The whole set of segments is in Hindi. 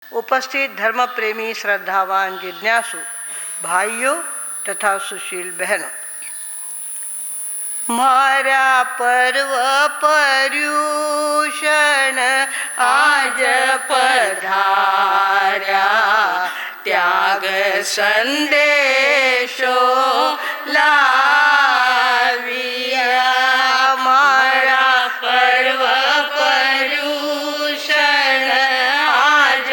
उपस्थित धर्म प्रेमी श्रद्धावान जिज्ञासु भाइयों तथा सुशील बहनों, मारा पर्व पर्युषण आज पधार्या, त्याग संदेशो लाविया। मारा पर्व पर्युषण आज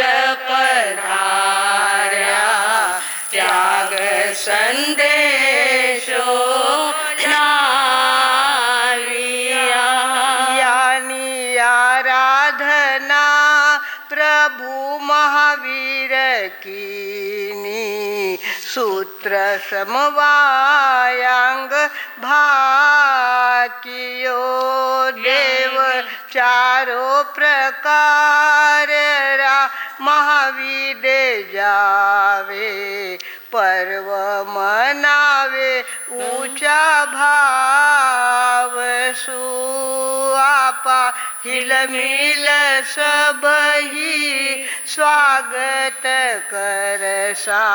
पधार्या, त्याग संदेशो प्रभु महावीर कीनी, सूत्र समवायांग भाकियो। देव चारों प्रकार रा महावीर जावे, पर्व मनावे ऊंचा भाव सु। आपा हिल मिल सबही स्वागत करसा,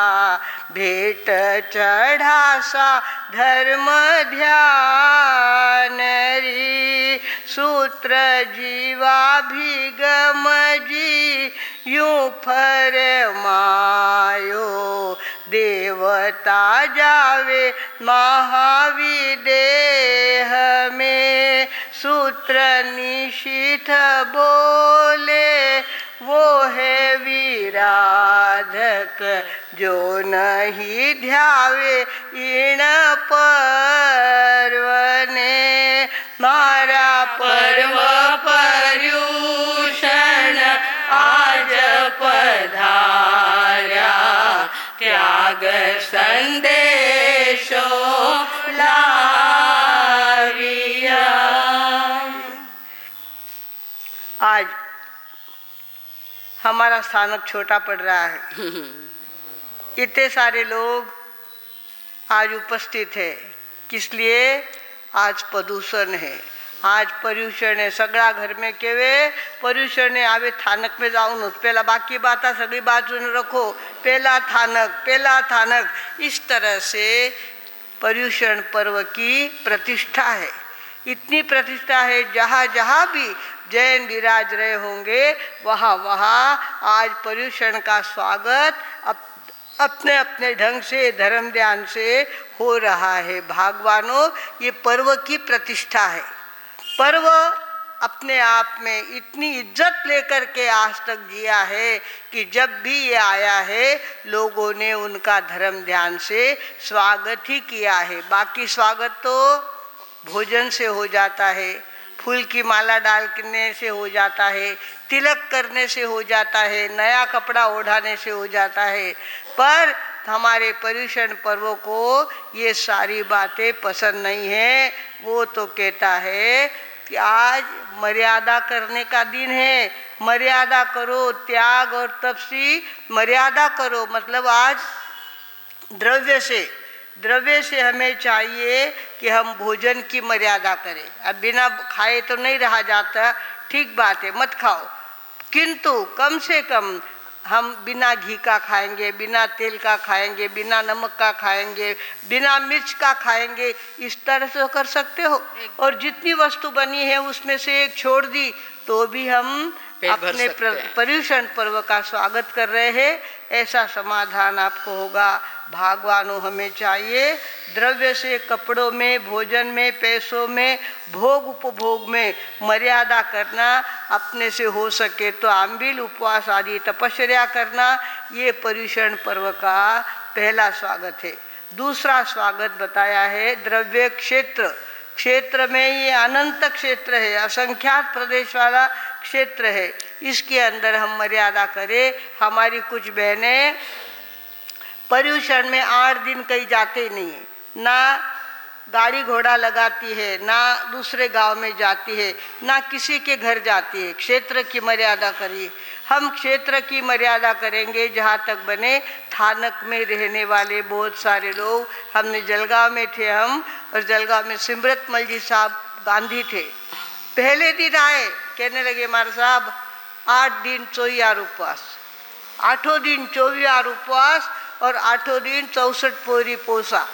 भेट चढ़ासा धर्म ध्यान री। सूत्र जीवाभिगम जी यूं फरमायो, देवता जावे महाविदेह में। सूत्र निशिथ बोले वो है विराधक, जो नहीं ध्यावे इन पर्व ने। मारा पर्व पर्युषण आज पधार्या, त्याग संदेशो लाविया। आज हमारा स्थानक छोटा पड़ रहा है, इतने सारे लोग आज उपस्थित है। किस लिए? आज प्रदूषण है, आज पर्यूषण है। सगळा घर में केवे पर्यूषण है। आवे थानक में जाऊन पहला बाकी बात सगली बात सुन रखो, पहला थानक। इस तरह से पर्यूषण पर्व की प्रतिष्ठा है। इतनी प्रतिष्ठा है, जहाँ जहाँ भी जैन विराज रहे होंगे वहाँ वहाँ आज पर्यूषण का स्वागत अपने अपने ढंग से धर्म ध्यान से हो रहा है। भागवानों, ये पर्व की प्रतिष्ठा है। पर्व अपने आप में इतनी इज्जत लेकर के आज तक जिया है कि जब भी ये आया है लोगों ने उनका धर्म ध्यान से स्वागत ही किया है। बाकी स्वागत तो भोजन से हो जाता है, फूल की माला डालने से हो जाता है, तिलक करने से हो जाता है, नया कपड़ा ओढ़ाने से हो जाता है। पर हमारे पर्यूषण पर्व को ये सारी बातें पसंद नहीं है। वो तो कहता है कि आज मर्यादा करने का दिन है, मर्यादा करो, त्याग और तपसी मर्यादा करो। मतलब आज द्रव्य से हमें चाहिए कि हम भोजन की मर्यादा करें। अब बिना खाए तो नहीं रहा जाता, ठीक बात है, मत खाओ, किंतु कम से कम हम बिना घी का खाएंगे, बिना तेल का खाएंगे, बिना नमक का खाएंगे, बिना मिर्च का खाएंगे। इस तरह से कर सकते हो। और जितनी वस्तु बनी है उसमें से एक छोड़ दी तो भी हम अपने पर्यूषण पर्व का स्वागत कर रहे हैं। ऐसा समाधान आपको होगा। भागवानों, हमें चाहिए द्रव्य से, कपड़ों में, भोजन में, पैसों में, भोग उपभोग में मर्यादा करना। अपने से हो सके तो आंबिल उपवास आदि तपस्या करना। ये पर्यूषण पर्व का पहला स्वागत है। दूसरा स्वागत बताया है द्रव्य क्षेत्र में। ये अनंत क्षेत्र है, असंख्यात प्रदेश वाला क्षेत्र है। इसके अंदर हम मर्यादा करें। हमारी कुछ बहनें पर्यूषण में 8 दिन कहीं जाते नहीं है, ना गाड़ी घोड़ा लगाती है, ना दूसरे गांव में जाती है, ना किसी के घर जाती है। क्षेत्र की मर्यादा करिए। हम क्षेत्र की मर्यादा करेंगे जहाँ तक बने। थानक में रहने वाले बहुत सारे लोग, हमने जलगांव में थे हम, और जलगांव में सिमरतमल जी साहब गांधी थे। पहले दिन आए, कहने लगे मार साहब 8 दिन चोयार उपवास। 8 दिन 24 उपवास और 8 दिन 64 पोरी पोसा।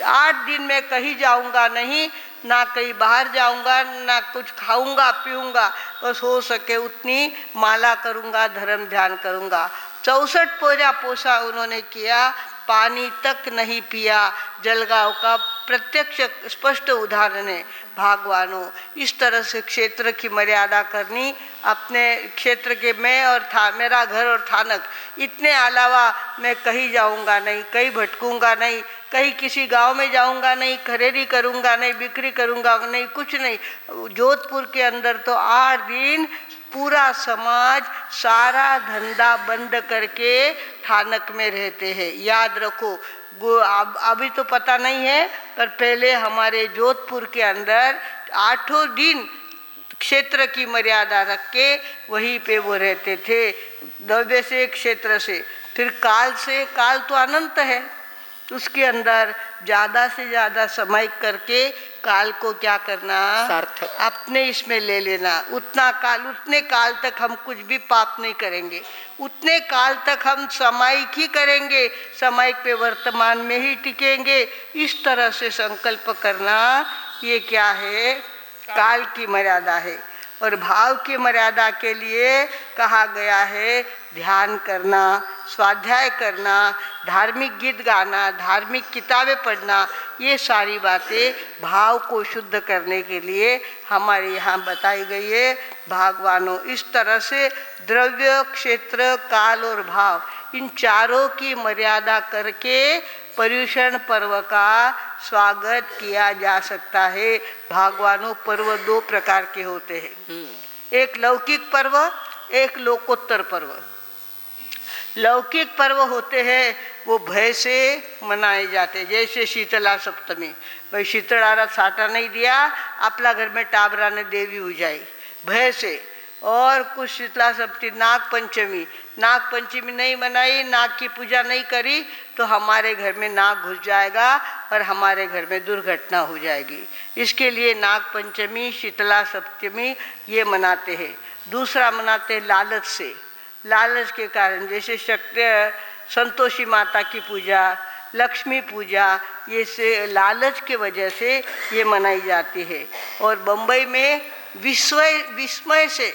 8 दिन में कहीं जाऊंगा नहीं, ना कहीं बाहर जाऊंगा, ना कुछ खाऊंगा पीऊंगा, बस हो सके उतनी माला करूंगा, धर्म ध्यान करूंगा। 64 पोरा पोसा उन्होंने किया, पानी तक नहीं पिया। जलगांव का प्रत्यक्ष स्पष्ट उदाहरण है। भगवानों, इस तरह से क्षेत्र की मर्यादा करनी, अपने क्षेत्र के मैं और मेरा घर और थानक, इतने अलावा मैं कहीं जाऊंगा नहीं, कहीं भटकूंगा नहीं, कहीं किसी गांव में जाऊंगा नहीं, खरीदी करूंगा नहीं, बिक्री करूंगा नहीं, कुछ नहीं। जोधपुर के अंदर तो 8 दिन पूरा समाज सारा धंधा बंद करके थानक में रहते हैं। याद रखो, अभी तो पता नहीं है, पर पहले हमारे जोधपुर के अंदर 8 दिन क्षेत्र की मर्यादा रख के वहीं पे वो रहते थे, द्रव्य से क्षेत्र से। फिर काल से, काल तो अनंत है, उसके अंदर ज़्यादा से ज़्यादा समय करके काल को क्या करना, सार्थक अपने इसमें ले लेना। उतना काल, उतने काल तक हम कुछ भी पाप नहीं करेंगे, उतने काल तक हम सामायिक ही करेंगे, सामायिक पे वर्तमान में ही टिकेंगे। इस तरह से संकल्प करना, ये क्या है, काल की मर्यादा है। और भाव की मर्यादा के लिए कहा गया है ध्यान करना, स्वाध्याय करना, धार्मिक गीत गाना, धार्मिक किताबें पढ़ना। ये सारी बातें भाव को शुद्ध करने के लिए हमारे यहाँ बताई गई है। भगवानों, इस तरह से द्रव्य, क्षेत्र, काल और भाव, इन चारों की मर्यादा करके पर्युषण पर्व का स्वागत किया जा सकता है। भगवानों, पर्व 2 प्रकार के होते हैं, एक लौकिक पर्व, एक लोकोत्तर पर्व। लौकिक पर्व होते हैं वो भय से मनाए जाते हैं, जैसे शीतला सप्तमी। भाई शीतला साटा नहीं दिया, अपना घर में टाबरा ने देवी हो जाए, भय से। और कुछ शीतला सप्तमी, नाग पंचमी, नाग पंचमी नहीं मनाई, नाग की पूजा नहीं करी तो हमारे घर में नाग घुस जाएगा और हमारे घर में दुर्घटना हो जाएगी। इसके लिए नाग पंचमी, शीतला सप्तमी ये मनाते हैं। दूसरा मनाते हैं लालच से, लालच के कारण, जैसे संतोषी माता की पूजा, लक्ष्मी पूजा, ये से लालच के वजह से ये मनाई जाती है। और बम्बई में विस्मय से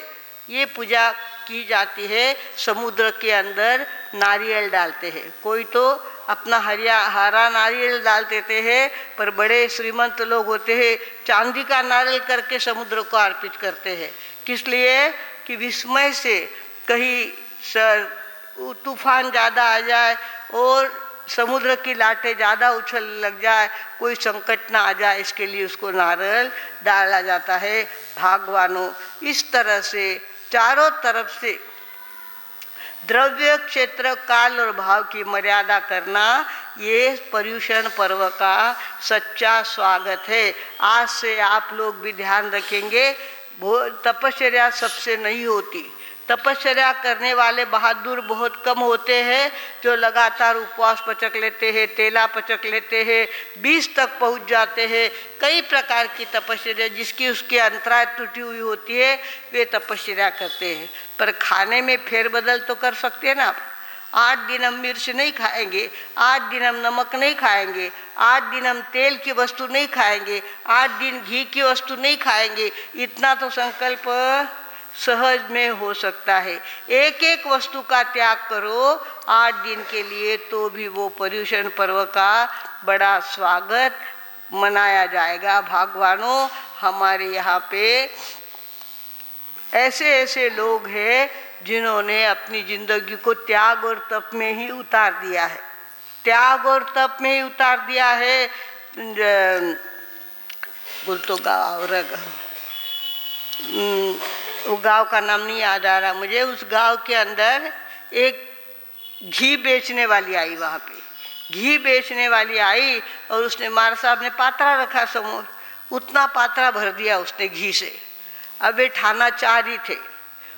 ये पूजा की जाती है। समुद्र के अंदर नारियल डालते हैं, कोई तो अपना हरा नारियल डाल देते हैं, पर बड़े श्रीमंत लोग होते हैं चांदी का नारियल करके समुद्र को अर्पित करते हैं। किस लिए कि विस्मय से कहीं तूफान ज़्यादा आ जाए और समुद्र की लाटें ज़्यादा उछल लग जाए, कोई संकट ना आ जाए, इसके लिए उसको नारियल डाला जाता है। भगवानों, इस तरह से चारों तरफ से द्रव्य, क्षेत्र, काल और भाव की मर्यादा करना, ये पर्युषण पर्व का सच्चा स्वागत है। आज से आप लोग भी ध्यान रखेंगे, तपश्चर्या सबसे नहीं होती। तपश्चर्या करने वाले बहादुर बहुत कम होते हैं, जो लगातार उपवास पचक लेते हैं, तेला पचक लेते हैं, 20 तक पहुंच जाते हैं। कई प्रकार की तपश्चर्या, जिसकी उसके अंतराय त्रुटि हुई होती है, वे तपश्चर्या करते हैं। पर खाने में फेरबदल तो कर सकते हैं ना आप। 8 दिन हम मिर्च नहीं खाएंगे, 8 दिन हम नमक नहीं खाएंगे, 8 दिन हम तेल की वस्तु नहीं खाएंगे, 8 दिन घी की वस्तु नहीं खाएंगे। इतना तो संकल्प सहज में हो सकता है। एक एक वस्तु का त्याग करो 8 दिन के लिए, तो भी वो पर्युषण पर्व का बड़ा स्वागत मनाया जाएगा। भगवानों, हमारे यहाँ पे ऐसे ऐसे लोग हैं जिन्होंने अपनी जिंदगी को त्याग और तप में ही उतार दिया है, त्याग और तप में ही उतार दिया है। बोल तो गाँव वो गांव का नाम नहीं याद आ रहा मुझे। उस गांव के अंदर एक घी बेचने वाली आई, वहाँ पे घी बेचने वाली आई और उसने, मार साहब ने पात्रा रखा समोर, उतना पात्रा भर दिया उसने घी से। अब वे ठाना 4 ही थे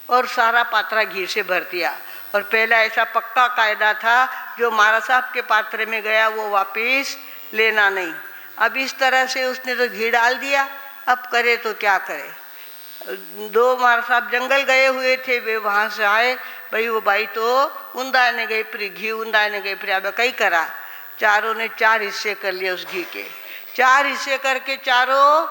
और सारा पात्रा घी से भर दिया। और पहला ऐसा पक्का कायदा था, जो मारा साहब के पात्रे में गया वो वापिस लेना नहीं। अब इस तरह से उसने तो घी डाल दिया, अब करे तो क्या करे। दो महाराज साहब जंगल गए हुए थे, वे वहाँ से आए, भाई वो बाई तो उंदाने गई प्री घी उंदाने गई प्री, अब कई करा, चारों ने 4 हिस्से कर लिए उस घी के, 4 हिस्से करके चारों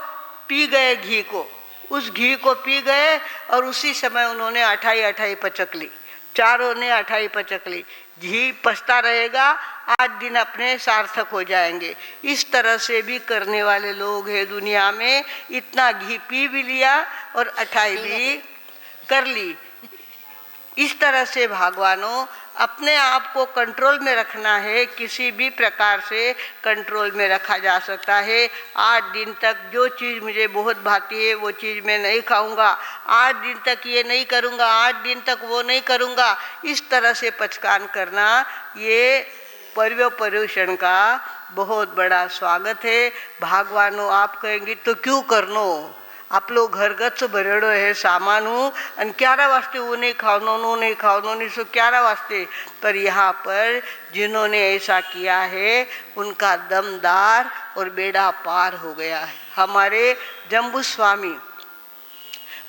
पी गए घी को, उस घी को पी गए और उसी समय उन्होंने 28 पचक ली, चारों ने 28 पचक ली, घी पचता रहेगा, 8 दिन अपने सार्थक हो जाएंगे। इस तरह से भी करने वाले लोग हैं दुनिया में, इतना घी पी भी लिया और 28 भी कर ली। इस तरह से भगवानों अपने आप को कंट्रोल में रखना है, किसी भी प्रकार से कंट्रोल में रखा जा सकता है। 8 दिन तक जो चीज़ मुझे बहुत भाती है वो चीज़ मैं नहीं खाऊंगा, 8 दिन तक ये नहीं करूंगा, 8 दिन तक वो नहीं करूंगा, इस तरह से पचकान करना ये पर्युषण का बहुत बड़ा स्वागत है। भगवानों आप कहेंगे तो क्यों करनो, आप लोग घर गच भरेड़ो है सामान अन क्यारा वास्ते वो नहीं खाओ नहीं खाओ नहीं सो क्यारा वास्ते, पर यहाँ पर जिन्होंने ऐसा किया है उनका दमदार और बेड़ा पार हो गया है। हमारे जम्बू स्वामी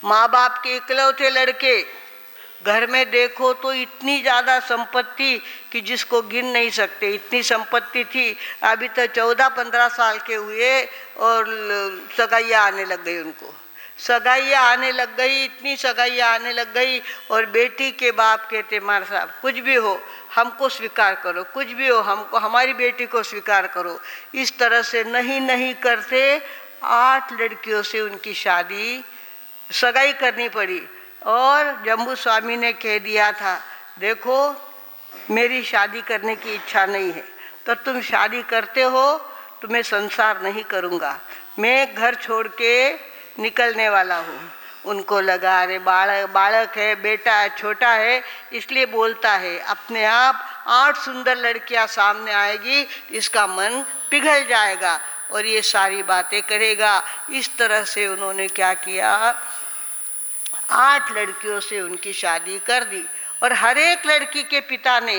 माँ बाप के इकलौते लड़के, घर में देखो तो इतनी ज़्यादा संपत्ति कि जिसको गिन नहीं सकते, इतनी संपत्ति थी। अभी तो 14-15 साल के हुए और सगाइयाँ आने लग गई, उनको सगाइयाँ आने लग गई, इतनी सगाइयाँ आने लग गई। और बेटी के बाप कहते मार साहब कुछ भी हो हमको स्वीकार करो, कुछ भी हो हमको, हमारी बेटी को स्वीकार करो। इस तरह से नहीं करते 8 लड़कियों से उनकी शादी सगाई करनी पड़ी। और जम्बू स्वामी ने कह दिया था देखो मेरी शादी करने की इच्छा नहीं है, तो तुम शादी करते हो तो मैं संसार नहीं करूँगा, मैं घर छोड़ के निकलने वाला हूँ। उनको लगा अरे बालक है, बेटा है, छोटा है, इसलिए बोलता है, अपने आप 8 सुंदर लड़कियाँ सामने आएगी इसका मन पिघल जाएगा और ये सारी बातें करेगा। इस तरह से उन्होंने क्या किया, 8 लड़कियों से उनकी शादी कर दी और हर एक लड़की के पिता ने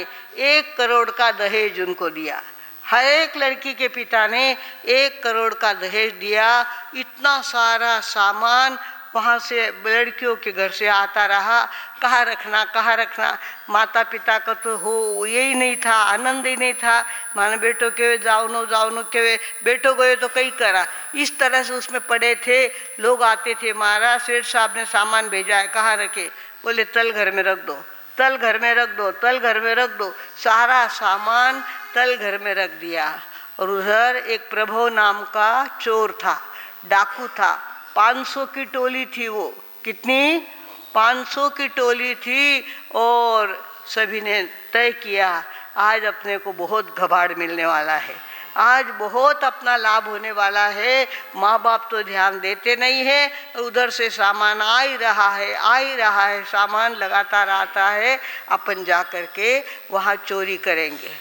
1 करोड़ का दहेज उनको दिया। हर एक लड़की के पिता ने 1 करोड़ का दहेज दिया। इतना सारा सामान वहाँ से लड़कियों के घर से आता रहा, कहाँ रखना। माता पिता का तो हो यही नहीं था, आनंद ही नहीं था, माने बेटो के जाओ नो के बेटो गए तो कई करा। इस तरह से उसमें पड़े थे। लोग आते थे, महाराज सेठ साहब ने सामान भेजा है, कहाँ रखे, बोले तल घर में रख दो, तल घर में रख दो। सारा सामान तल घर में रख दिया। और उधर एक प्रभु नाम का चोर था, डाकू था, 500 की टोली थी वो, कितनी 500 की टोली थी। और सभी ने तय किया आज अपने को बहुत घबाड़ मिलने वाला है, आज बहुत अपना लाभ होने वाला है। माँ बाप तो ध्यान देते नहीं है, उधर से सामान आ ही रहा है, सामान लगातार आता है, अपन जा कर के वहाँ चोरी करेंगे।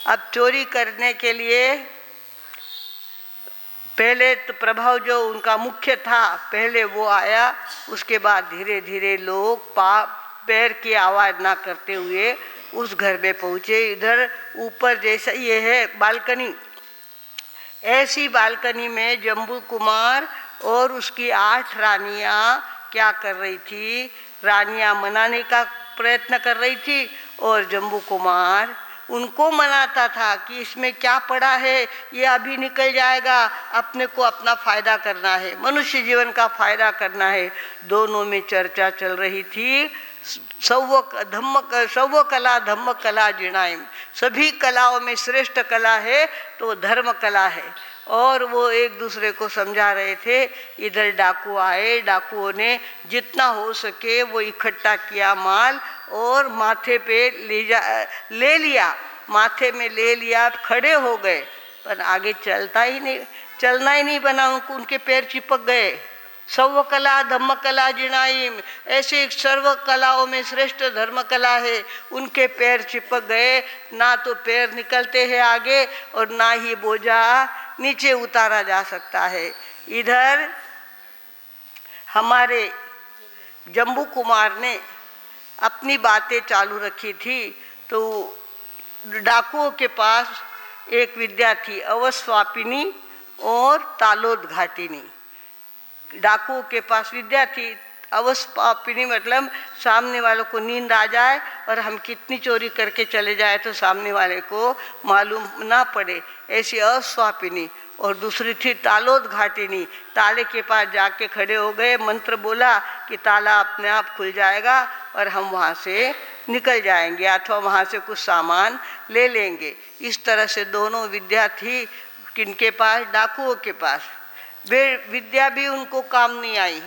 अब चोरी करने के लिए पहले तो प्रभाव जो उनका मुख्य था, पहले वो आया, उसके बाद धीरे धीरे लोग पैर की आवाज़ ना करते हुए उस घर में पहुँचे। इधर ऊपर जैसा ये है बालकनी, ऐसी बालकनी में जम्बू कुमार और उसकी 8 रानियाँ क्या कर रही थी, रानियाँ मनाने का प्रयत्न कर रही थी और जम्बू कुमार उनको मनाता था कि इसमें क्या पड़ा है, ये अभी निकल जाएगा, अपने को अपना फायदा करना है, मनुष्य जीवन का फायदा करना है। दोनों में चर्चा चल रही थी। सव्व कला धम्म कला जिणाइम, सभी कलाओं में श्रेष्ठ कला है तो धर्म कला है। और वो एक दूसरे को समझा रहे थे। इधर डाकू आए, डाकुओं ने जितना हो सके वो इकट्ठा किया माल और माथे पे ले लिया, माथे में ले लिया, खड़े हो गए, पर आगे चलना ही नहीं बना, उनके पैर चिपक गए। सर्व कला धम्म कला जिणाइम, ऐसे सर्व कलाओं में श्रेष्ठ धर्म कला है, उनके पैर चिपक गए, ना तो पैर निकलते हैं आगे और ना ही बोझा नीचे उतारा जा सकता है। इधर हमारे जम्बू कुमार ने अपनी बातें चालू रखी थी, तो डाकुओं के पास एक विद्या थी, अवस्वापिनी और तालोद घाटिनी। डाकुओं के पास विद्या थी, अवस्वापिनी मतलब सामने वालों को नींद आ जाए और हम कितनी चोरी करके चले जाए तो सामने वाले को मालूम ना पड़े, ऐसी अस्वापिनी। और दूसरी थी तालोद घाटिनी, ताले के पास जाके खड़े हो गए, मंत्र बोला कि ताला अपने आप खुल जाएगा और हम वहाँ से निकल जाएंगे अथवा वहाँ से कुछ सामान ले लेंगे। इस तरह से दोनों विद्या थी किनके पास, डाकुओं के पास। वे विद्या भी उनको काम नहीं आई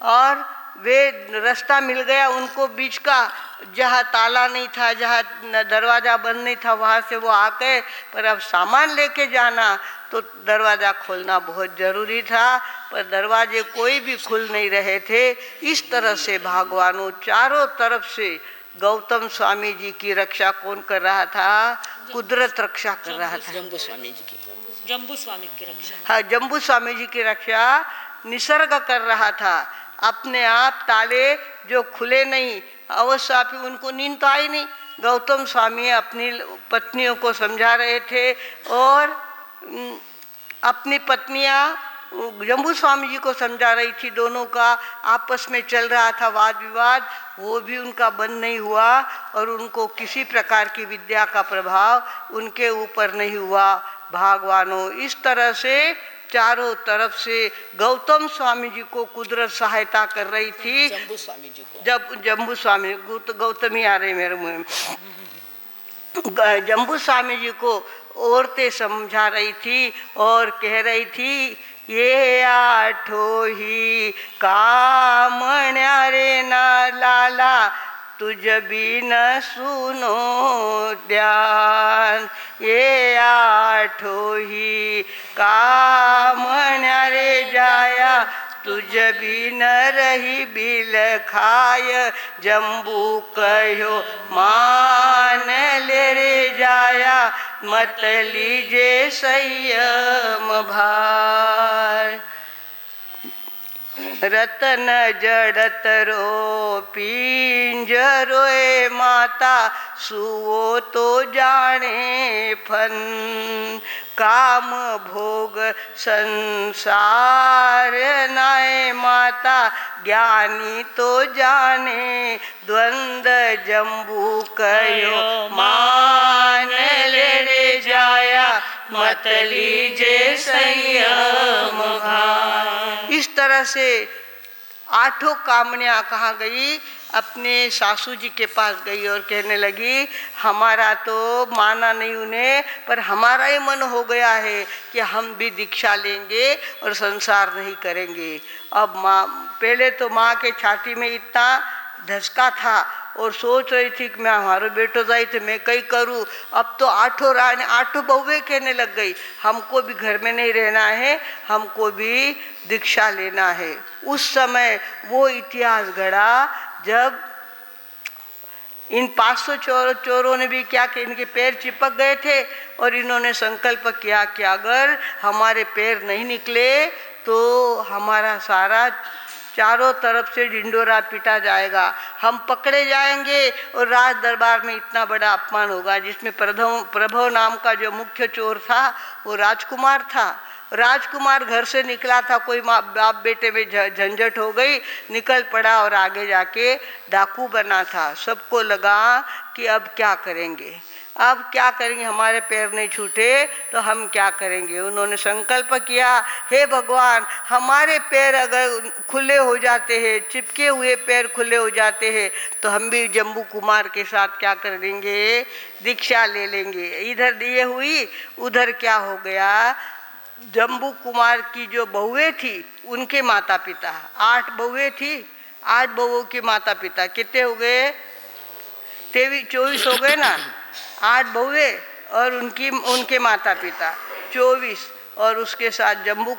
और वे रास्ता मिल गया उनको बीच का, जहाँ ताला नहीं था, जहाँ दरवाज़ा बंद नहीं था, वहाँ से वो आ गए। पर अब सामान लेके जाना तो दरवाज़ा खोलना बहुत ज़रूरी था, पर दरवाजे कोई भी खुल नहीं रहे थे। इस तरह से भगवानों चारों तरफ से गौतम स्वामी जी की रक्षा कौन कर रहा था, कुदरत रक्षा कर रहा था। जम्बू स्वामी जी की, जम्बू स्वामी की रक्षा, हाँ, जम्बू स्वामी जी की रक्षा निसर्ग कर रहा था। अपने आप ताले जो खुले नहीं, अवश्य उनको नींद तो आई नहीं। गौतम स्वामी अपनी पत्नियों को समझा रहे थे और अपनी पत्नियां जम्बू स्वामी जी को समझा रही थी। दोनों का आपस में चल रहा था वाद विवाद, वो भी उनका बंद नहीं हुआ और उनको किसी प्रकार की विद्या का प्रभाव उनके ऊपर नहीं हुआ। भगवानों इस तरह से चारों तरफ से गौतम स्वामी जी को कुदरत सहायता कर रही थी। जम्बू स्वामी जी को, जब जम्बू स्वामी गौतमी आ रही मेरे मुँह में, जम्बू स्वामी जी को औरतें समझा रही थी और कह रही थी, ये आठो ही कामण्या रे ना लाला, तुझ भी न सुनो ध्यान। ये आठो ही कामण्या रे जाया, तुझ भी न रही बिल खाय। जम्बू कहो मान ले रे जाया, मत लीजे संयम भार। रतन जड़त रो पिंजरोए माता, सुओ तो जाने फन। काम भोग संसार नाय माता, ज्ञानी तो जाने द्वंद। जम्बू कहो मान ले रे जाया, मत लीजे संयम भार। इस तरह से आठों कामनियाँ कहाँ गई, अपने सासू जी के पास गई और कहने लगी, हमारा तो माना नहीं उन्हें, पर हमारा ही मन हो गया है कि हम भी दीक्षा लेंगे और संसार नहीं करेंगे। अब माँ, पहले तो माँ के छाती में इतना धसका था और सोच रही थी कि मैं हमारे बेटो जाई तो मैं कहीं करूँ। अब तो आठों रानी, आठों बहुएं कहने लग गई, हमको भी घर में नहीं रहना है, हमको भी दीक्षा लेना है। उस समय वो इतिहास गढ़ा जब इन 500 चोरों ने भी क्या कि इनके पैर चिपक गए थे और इन्होंने संकल्प किया कि अगर हमारे पैर नहीं निकले तो हमारा सारा चारों तरफ से ढिंडोरा पीटा जाएगा, हम पकड़े जाएंगे और राज दरबार में इतना बड़ा अपमान होगा। जिसमें प्रभव नाम का जो मुख्य चोर था वो राजकुमार था। राजकुमार घर से निकला था, कोई माँ बाप बेटे में झंझट हो गई, निकल पड़ा और आगे जाके डाकू बना था। सबको लगा कि अब क्या करेंगे, अब क्या करेंगे, हमारे पैर नहीं छूटे तो हम क्या करेंगे। उन्होंने संकल्प किया, हे भगवान, हमारे पैर अगर खुले हो जाते हैं, चिपके हुए पैर खुले हो जाते हैं, तो हम भी जम्बू कुमार के साथ क्या कर देंगे, दीक्षा ले लेंगे। इधर दिए हुई, उधर क्या हो गया, जम्बू कुमार की जो बहुएं थी उनके माता पिता, 8 बहुएं थी, 8 बहुओं के माता पिता कितने हो गए, 24 हो गए ना। 8 बहुएं और उनके माता पिता 24, और उसके साथ जम्बू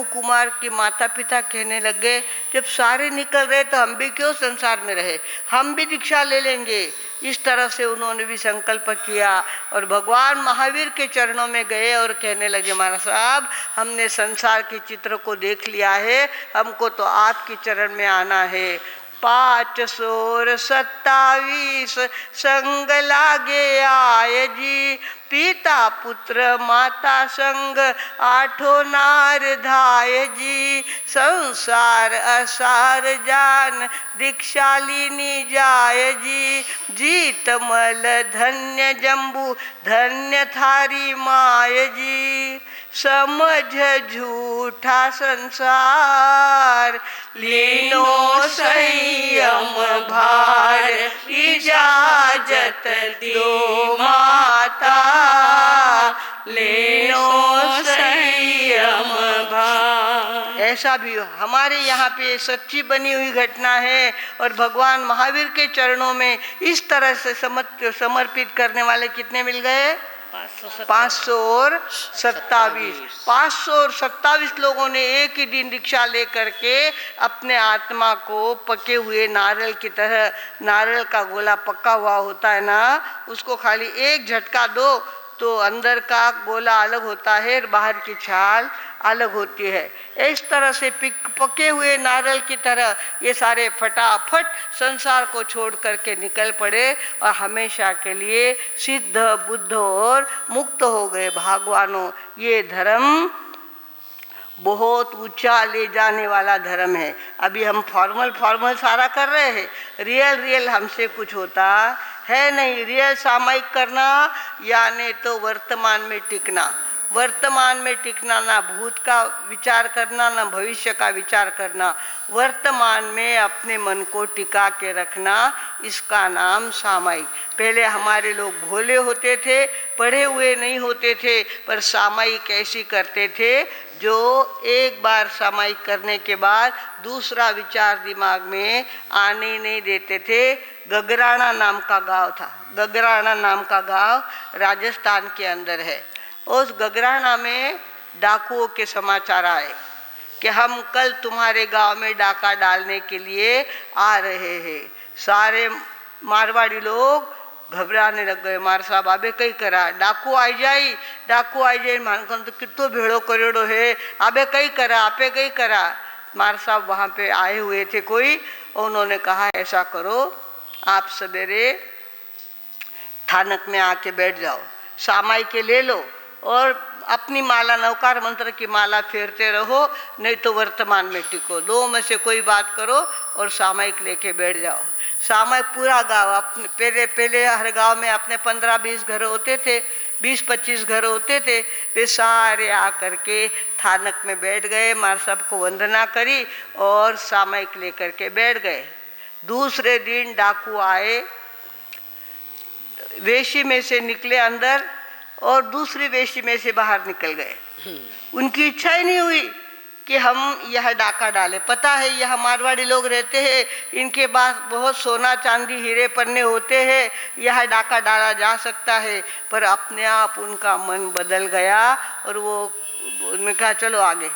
कुमार के माता पिता कहने लग गए, जब सारे निकल रहे तो हम भी क्यों संसार में रहे, हम भी दीक्षा ले लेंगे। इस तरह से उन्होंने भी संकल्प किया और भगवान महावीर के चरणों में गए और कहने लगे, महाराज साहब, हमने संसार के चित्र को देख लिया है, हमको तो आपके चरण में आना है। 527 संग लागे आय जी, पिता पुत्र माता संग 8 नार धाय जी, संसार असार जान दीक्षा लीनी जाय जी, जीत मल धन्य जम्बू धन्य थारी माय जी, समझ झूठा संसार लीनो संयम भार, इजाजत दो माता लेनो संयम भार। ऐसा भी हमारे यहाँ पे सच्ची बनी हुई घटना है और भगवान महावीर के चरणों में इस तरह से समर्पित करने वाले कितने मिल गए? 527 लोगों ने एक ही दिन दीक्षा लेकर के अपने आत्मा को पके हुए नारियल की तरह, नारियल का गोला पका हुआ होता है ना, उसको खाली एक झटका दो तो अंदर का गोला अलग होता है और बाहर की छाल अलग होती है। इस तरह से पके हुए नारियल की तरह ये सारे फटाफट संसार को छोड़ करके निकल पड़े और हमेशा के लिए सिद्ध बुद्ध और मुक्त हो गए। भगवानों, ये धर्म बहुत ऊंचा ले जाने वाला धर्म है। अभी हम फॉर्मल सारा कर रहे हैं, रियल हमसे कुछ होता है नहीं। रियल सामायिक करना यानी तो वर्तमान में टिकना, वर्तमान में टिकना, ना भूत का विचार करना ना भविष्य का विचार करना, वर्तमान में अपने मन को टिका के रखना, इसका नाम सामायिक। पहले हमारे लोग भोले होते थे, पढ़े हुए नहीं होते थे, पर सामायिक ऐसी करते थे जो एक बार सामायिक करने के बाद दूसरा विचार दिमाग में आने नहीं देते थे। गगराना नाम का गांव था, गगराना नाम का गांव राजस्थान के अंदर है। उस गगराना में डाकुओं के समाचार आए कि हम कल तुम्हारे गांव में डाका डालने के लिए आ रहे हैं। सारे मारवाड़ी लोग घबराने लग गए। मार साहब आबे कई करा, डाकू आई जाई मानकन तो कितो भेड़ो करेड़ो है, आबे कई करा, आपे कई करा। मार साहब वहाँ पे आए हुए थे कोई, और उन्होंने कहा ऐसा करो, आप सवेरे थानक में आके बैठ जाओ, सामाई के ले लो और अपनी माला, नवकार मंत्र की माला फेरते रहो, नहीं तो वर्तमान में टिको। दो में से कोई बात करो और सामायिक लेके बैठ जाओ। सामायिक पूरा गांव, अपने पहले हर गांव में अपने 15-20 घर होते थे, 20-25 घर होते थे। वे सारे आकर के थानक में बैठ गए, मार साहब को वंदना करी और सामायिक लेकर के बैठ गए। दूसरे दिन डाकू आए, वेशी में से निकले अंदर और दूसरी वेशी में से बाहर निकल गए। उनकी इच्छा ही नहीं हुई कि हम यह डाका डालें। पता है यह मारवाड़ी लोग रहते हैं, इनके पास बहुत सोना चांदी हीरे पन्ने होते हैं, यह डाका डाला जा सकता है। पर अपने आप उनका मन बदल गया और वो उन्होंने कहा चलो आगे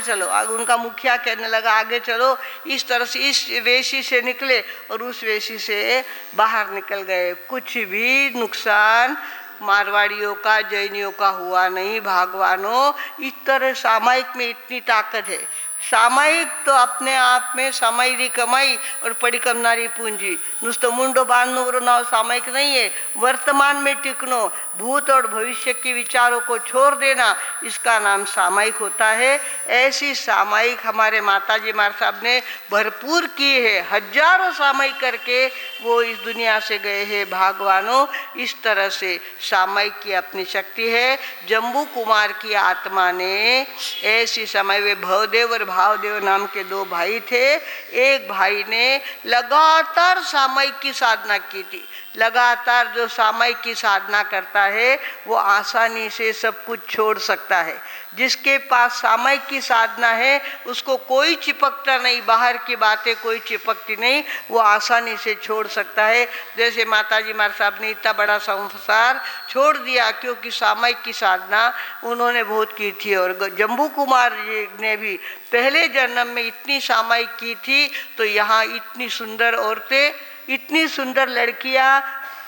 चलो। आगे उनका मुखिया कहने लगा आगे चलो। इस तरह से इस वेशी से निकले और उस वेशी से बाहर निकल गए। कुछ भी नुकसान मारवाड़ियों का, जैनियों का हुआ नहीं। भगवानों, इस तरह सामायिक में इतनी ताकत है। सामायिक तो अपने आप में सामायिक कमाई और पड़ी कमनारी पूंजी, नुस्तो मुंडो बांधनो नाव सामायिक नहीं है। वर्तमान में टिकनो, भूत और भविष्य के विचारों को छोड़ देना, इसका नाम सामायिक होता है। ऐसी सामायिक हमारे माताजी मार साहब ने भरपूर की है। हजारों सामायिक करके वो इस दुनिया से गए हैं। भगवानों, इस तरह से सामायिक की अपनी शक्ति है। जम्बू कुमार की आत्मा ने ऐसी समय, वे भवदेव और भावदेव नाम के 2 भाई थे। एक भाई ने लगातार सामायिक की साधना की थी। लगातार जो सामायिक की साधना करता है वो आसानी से सब कुछ छोड़ सकता है। जिसके पास सामायिक की साधना है उसको कोई चिपकता नहीं, बाहर की बातें कोई चिपकती नहीं, वो आसानी से छोड़ सकता है। जैसे माताजी मार साहब ने इतना बड़ा संसार छोड़ दिया क्योंकि सामायिक की साधना उन्होंने बहुत की थी। और जम्बू कुमार जी ने भी पहले जन्म में इतनी सामायिक की थी, तो यहाँ इतनी सुंदर औरतें, इतनी सुंदर लड़कियाँ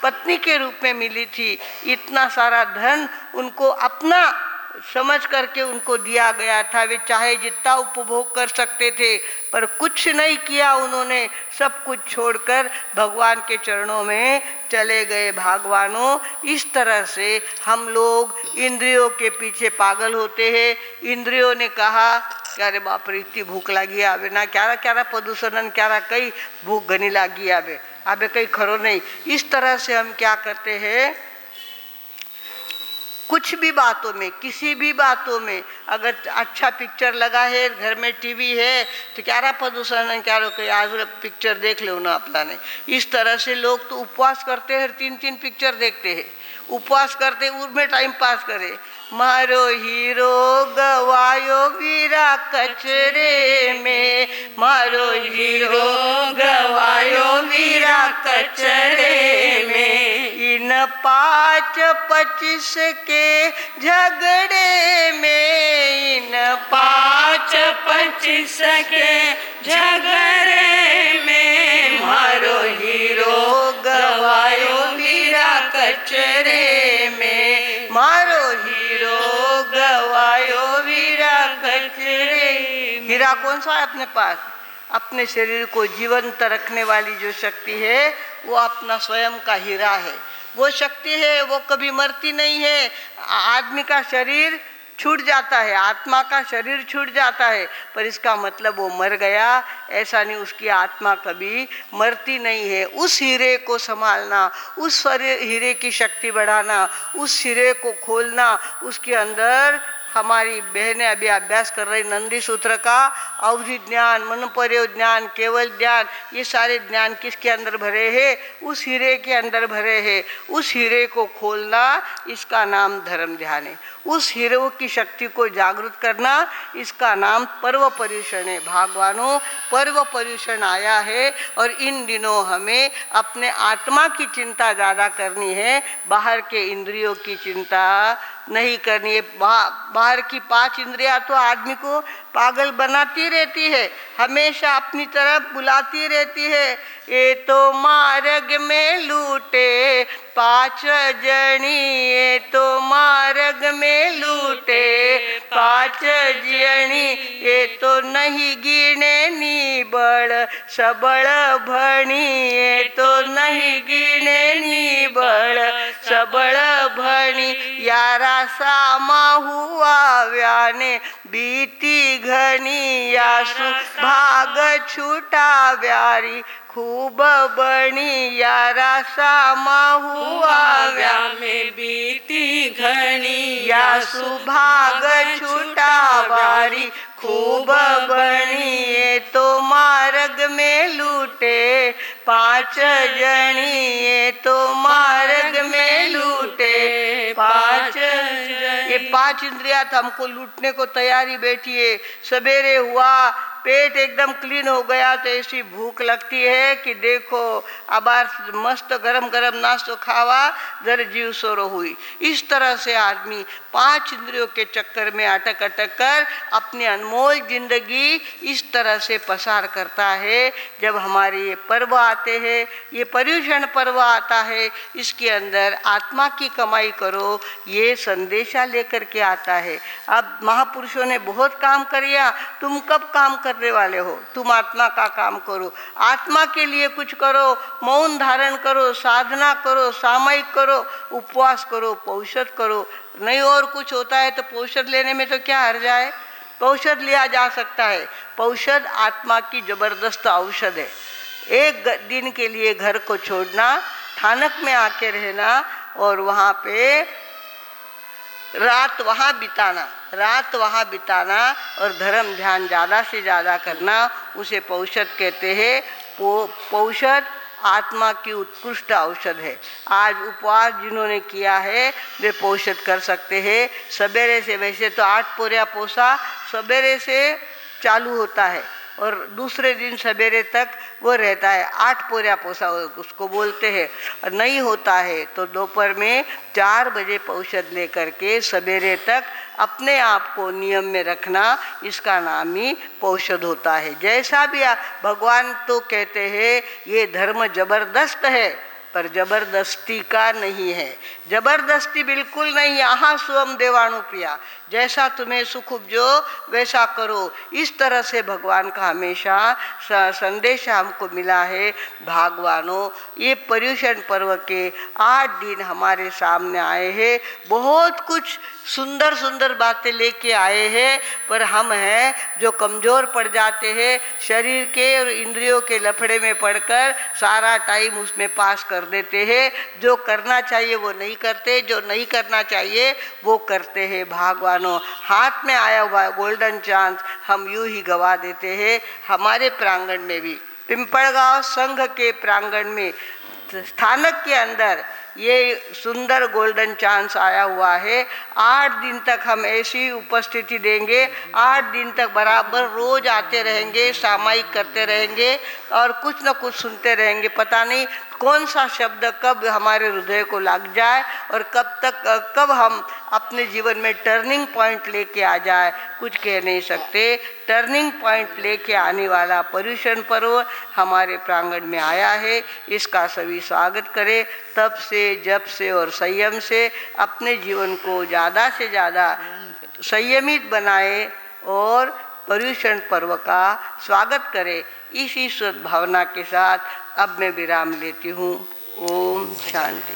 पत्नी के रूप में मिली थी। इतना सारा धन उनको अपना समझ करके उनको दिया गया था। वे चाहे जितना उपभोग कर सकते थे, पर कुछ नहीं किया उन्होंने, सब कुछ छोड़कर भगवान के चरणों में चले गए। भगवानों, इस तरह से हम लोग इंद्रियों के पीछे पागल होते हैं। इंद्रियों ने कहा कि अरे बाप रे, इतनी भूख लगी आवे ना, क्यारा क्यारा प्रदूषण क्यारा कई भूख घनी लगी आवे आवे कहीं खरो नहीं। इस तरह से हम क्या करते हैं, कुछ भी बातों में, किसी भी बातों में, अगर अच्छा पिक्चर लगा है, घर में टीवी है, तो क्यारा प्रदूषण है, क्यारो कोई आज पिक्चर देख लो ना अपना ने। इस तरह से लोग तो उपवास करते हैं, 3-3 पिक्चर देखते हैं, उपवास करते उनमें टाइम पास करे। मारो हीरो गवायो वीरा कचरे में, मारो हीरो गवायो वीरा कचरे में, इन 5-25 के झगड़े में, इन 5-25 के झगड़े में, मारो हीरो गवायो वीरा कचरे में, मारो हीरो गवायो वीरा कचरे। हीरा कौन सा है अपने पास? अपने शरीर को जीवंत रखने वाली जो शक्ति है वो अपना स्वयं का हीरा है। वो शक्ति है, वो कभी मरती नहीं है। आदमी का शरीर छूट जाता है, आत्मा का शरीर छूट जाता है, पर इसका मतलब वो मर गया ऐसा नहीं। उसकी आत्मा कभी मरती नहीं है। उस हीरे को संभालना, उस हीरे की शक्ति बढ़ाना, उस हीरे को खोलना, उसके अंदर हमारी बहनें अभी अभ्यास कर रही नंदी सूत्र का अवधि ज्ञान, मनोपर्यो ज्ञान, केवल ज्ञान, ये सारे ज्ञान किसके अंदर भरे हैं? उस हीरे के अंदर भरे हैं। उस हीरे को खोलना, इसका नाम धर्म ध्यान है। उस हीरे की शक्ति को जागृत करना, इसका नाम पर्व पर्युषण है। भगवानों, पर्व पर्युषण आया है और इन दिनों हमें अपने आत्मा की चिंता ज़्यादा करनी है, बाहर के इंद्रियों की चिंता नहीं करनी है। बाहर की 5 इंद्रियां तो आदमी को पागल बनाती रहती है, हमेशा अपनी तरफ बुलाती रहती है। ये तो मार्ग में लूटे 5 जनी, ये तो मार्ग में लूटे 5 जनी, ये तो नहीं गिने नी बड़ सबड़ भणी, ये तो नहीं गिने नी बड़ सबड़ भणी, यारा सामा हुआ व्याने बीती घनी, यासु भाग छूटा व्यारी खूब बनी, यारा सामा हुआ व्या में बीती घनी, यासु भाग छूटा वारी खूब बनी, ये तो मार्ग में लूटे 5 जनी, ये तो मार्ग में लूटे 5 जनी। ये 5 इंद्रियां तो हमको लूटने को तैयारी बैठी है। सवेरे हुआ, पेट एकदम क्लीन हो गया तो ऐसी भूख लगती है कि देखो अब मस्त गरम गरम नाश्तो खावा, जर जीव सोरो हुई। इस तरह से आदमी 5 इंद्रियों के चक्कर में अटक अटक कर अपनी अनमोल जिंदगी इस तरह से पसार करता है। जब हमारे ये पर्व आते हैं, ये पर्युषण पर्व आता है, इसके अंदर आत्मा की कमाई करो, ये संदेशा लेकर के आता है। अब महापुरुषों ने बहुत काम किया, तुम कब काम करने वाले हो? तुम आत्मा का काम करो, आत्मा के लिए कुछ करो, मौन धारण करो, साधना करो, सामयिक करो, उपवास करो, पौषध करो। नहीं और कुछ होता है तो पौषध लेने में तो क्या हर्ज है? पौषध लिया जा सकता है। पौषध आत्मा की जबरदस्त औषध है। एक दिन के लिए घर को छोड़ना, थानक में आके रहना और वहाँ पे रात वहाँ बिताना और धर्म ध्यान ज़्यादा से ज़्यादा करना, उसे पौषध कहते हैं। पौषध आत्मा की उत्कृष्ट औषध है। आज उपवास जिन्होंने किया है वे पौषध कर सकते हैं। सवेरे से, वैसे तो 8 पोरिया पोसा सवेरे से चालू होता है और दूसरे दिन सवेरे तक वो रहता है। 8 पोरिया पोसा उसको बोलते हैं। और नहीं होता है तो दोपहर में 4 बजे पौषध लेकर के सवेरे तक अपने आप को नियम में रखना, इसका नाम ही पौषध होता है। जैसा भी भगवान तो कहते हैं ये धर्म जबरदस्त है, पर जबरदस्ती का नहीं है, जबरदस्ती बिल्कुल नहीं। यहाँ स्वयं देवाणु प्रिया, जैसा तुम्हें सुख उपजो वैसा करो, इस तरह से भगवान का हमेशा संदेश हमको मिला है। भागवानों, ये पर्युषण पर्व के 8 दिन हमारे सामने आए हैं, बहुत कुछ सुंदर सुंदर बातें लेके आए हैं, पर हम हैं जो कमज़ोर पड़ जाते हैं, शरीर के और इंद्रियों के लफड़े में पड़कर सारा टाइम उसमें पास कर देते हैं। जो करना चाहिए वो नहीं करते, जो नहीं करना चाहिए वो करते हैं। भागवानों, हाथ में आया हुआ गोल्डन चांस हम यूं ही गवा देते हैं। हमारे प्रांगण में भी, पिंपलगांव संघ के प्रांगण में, स्थानक के अंदर ये सुंदर गोल्डन चांस आया हुआ है। 8 दिन तक हम ऐसी उपस्थिति देंगे, 8 दिन तक बराबर रोज आते रहेंगे, सामायिक करते रहेंगे और कुछ न कुछ सुनते रहेंगे। पता नहीं कौन सा शब्द कब हमारे हृदय को लग जाए और कब हम अपने जीवन में टर्निंग पॉइंट लेके आ जाए, कुछ कह नहीं सकते। टर्निंग पॉइंट लेके आने वाला पर्युषण पर्व हमारे प्रांगण में आया है, इसका सभी स्वागत करें। तप से, जप से और संयम से अपने जीवन को ज़्यादा से ज़्यादा संयमित बनाए और पर्युषण पर्व का स्वागत करें। इस ईश्वर भावना के साथ अब मैं विराम लेती हूँ। ओम शांति।